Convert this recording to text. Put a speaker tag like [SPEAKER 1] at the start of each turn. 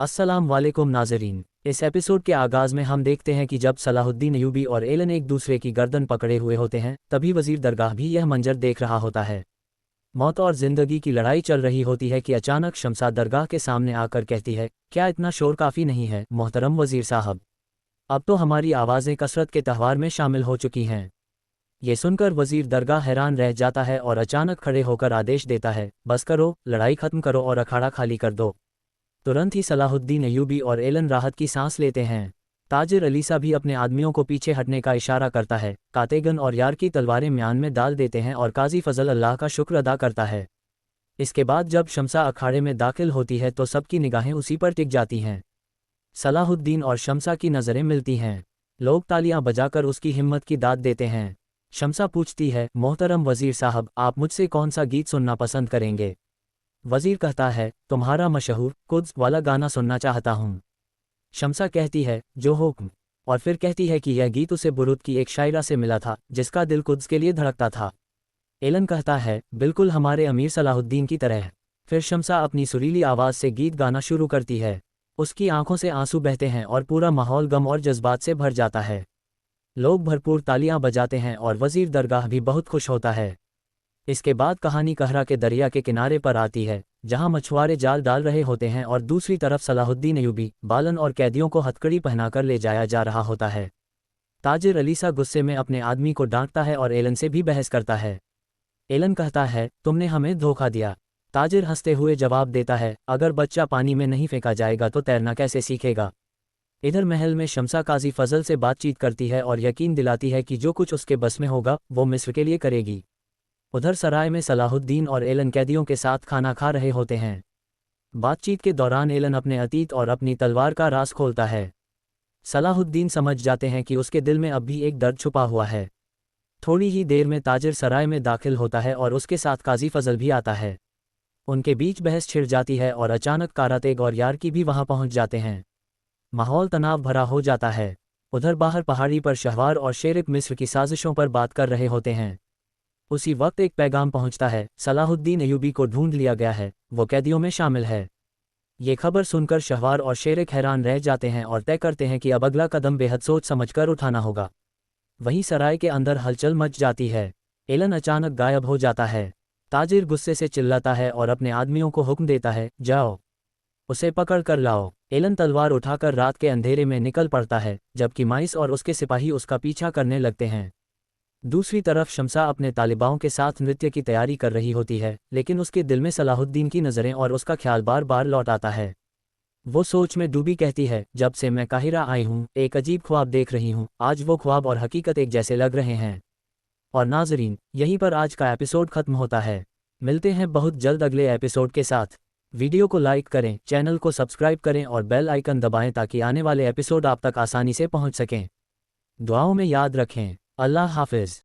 [SPEAKER 1] अस्सलाम वालेकुम नाज़रीन। इस एपिसोड के आगाज़ में हम देखते हैं कि जब सलाहुद्दीन अय्यूबी और एलन एक दूसरे की गर्दन पकड़े हुए होते हैं, तभी वज़ीर दरगाह भी यह मंजर देख रहा होता है। मौत और ज़िंदगी की लड़ाई चल रही होती है कि अचानक शमसा दरगाह के सामने आकर कहती है, क्या इतना शोर काफ़ी नहीं है मोहतरम वज़ीर साहब? अब तो हमारी आवाज़ें कसरत के त्यौहार में शामिल हो चुकी हैं। ये सुनकर वज़ीर दरगाह हैरान रह जाता है और अचानक खड़े होकर आदेश देता है, बस करो, लड़ाई ख़त्म करो और अखाड़ा खाली कर दो। तुरंत ही सलाहुद्दीन अय्यूबी और एलन राहत की सांस लेते हैं। ताजिर अलीसा भी अपने आदमियों को पीछे हटने का इशारा करता है। कातेगन और यार की तलवारें म्यान में डाल देते हैं और काजी फजल अल्लाह का शुक्र अदा करता है। इसके बाद जब शमसा अखाड़े में दाखिल होती है तो सबकी निगाहें उसी पर टिक जाती हैं। सलाहुद्दीन और शमसा की नज़रें मिलती हैं। लोग तालियां बजाकर उसकी हिम्मत की दाद देते हैं। शमसा पूछती है, मोहतरम वज़ीर साहब, आप मुझसे कौन सा गीत सुनना पसंद करेंगे? वज़ीर कहता है, तुम्हारा मशहूर कुद्स वाला गाना सुनना चाहता हूँ। शमसा कहती है, जो हुक्म। और फिर कहती है कि यह गीत उसे बुरुद की एक शायरा से मिला था जिसका दिल कुद्स के लिए धड़कता था। एलन कहता है, बिल्कुल हमारे अमीर सलाहुद्दीन की तरह। फिर शमसा अपनी सुरीली आवाज़ से गीत गाना शुरू करती है। उसकी आंखों से आंसू बहते हैं और पूरा माहौल गम और जज्बात से भर जाता है। लोग भरपूर तालियां बजाते हैं और वज़ीर दरगाह भी बहुत खुश होता है। इसके बाद कहानी कहरा के दरिया के किनारे पर आती है, जहां मछुआरे जाल डाल रहे होते हैं और दूसरी तरफ सलाहुद्दीन अय्यूबी, बालन और कैदियों को हथकड़ी पहनाकर ले जाया जा रहा होता है। ताजिर अलीसा गुस्से में अपने आदमी को डांटता है और एलन से भी बहस करता है। एलन कहता है, तुमने हमें धोखा दिया। ताजिर हंसते हुए जवाब देता है, अगर बच्चा पानी में नहीं फेंका जाएगा तो तैरना कैसे सीखेगा? इधर महल में शमसा काजी फजल से बातचीत करती है और यकीन दिलाती है कि जो कुछ उसके बस में होगा वो मिस्र के लिए करेगी। उधर सराय में सलाहुद्दीन और एलन कैदियों के साथ खाना खा रहे होते हैं। बातचीत के दौरान एलन अपने अतीत और अपनी तलवार का राज खोलता है। सलाहुद्दीन समझ जाते हैं कि उसके दिल में अब भी एक दर्द छुपा हुआ है। थोड़ी ही देर में ताजिर सराय में दाखिल होता है और उसके साथ काजी फजल भी आता है। उनके बीच बहस छिड़ जाती है और अचानक कारातेग और यार की भी वहां पहुंच जाते हैं। माहौल तनाव भरा हो जाता है। उधर बाहर पहाड़ी पर शहवार और शेरिक मिस्र की साजिशों पर बात कर रहे होते हैं। उसी वक्त एक पैगाम पहुंचता है, सलाहुद्दीन अय्यूबी को ढूंढ लिया गया है, वो कैदियों में शामिल है। ये खबर सुनकर शहवार और शेरिक हैरान रह जाते हैं और तय करते हैं कि अब अगला कदम बेहद सोच समझकर उठाना होगा। वहीं सराय के अंदर हलचल मच जाती है। एलन अचानक गायब हो जाता है। ताजिर गुस्से से चिल्लाता है और अपने आदमियों को हुक्म देता है, जाओ, उसे पकड़ कर लाओ। एलन तलवार उठाकर रात के अंधेरे में निकल पड़ता है, जबकि माइस और उसके सिपाही उसका पीछा करने लगते हैं। दूसरी तरफ शमसा अपने तालिबाओं के साथ नृत्य की तैयारी कर रही होती है, लेकिन उसके दिल में सलाहुद्दीन की नज़रें और उसका ख्याल बार बार लौट आता है। वो सोच में डूबी कहती है, जब से मैं काहिरा आई हूँ एक अजीब ख्वाब देख रही हूँ। आज वो ख्वाब और हकीकत एक जैसे लग रहे हैं। और नाजरीन, यहीं पर आज का एपिसोड खत्म होता है। मिलते हैं बहुत जल्द अगले एपिसोड के साथ। वीडियो को लाइक करें, चैनल को सब्सक्राइब करें और बेल आइकन दबाएं ताकि आने वाले एपिसोड आप तक आसानी से पहुंच सकें। दुआओं में याद रखें। अल्लाह हाफिज़।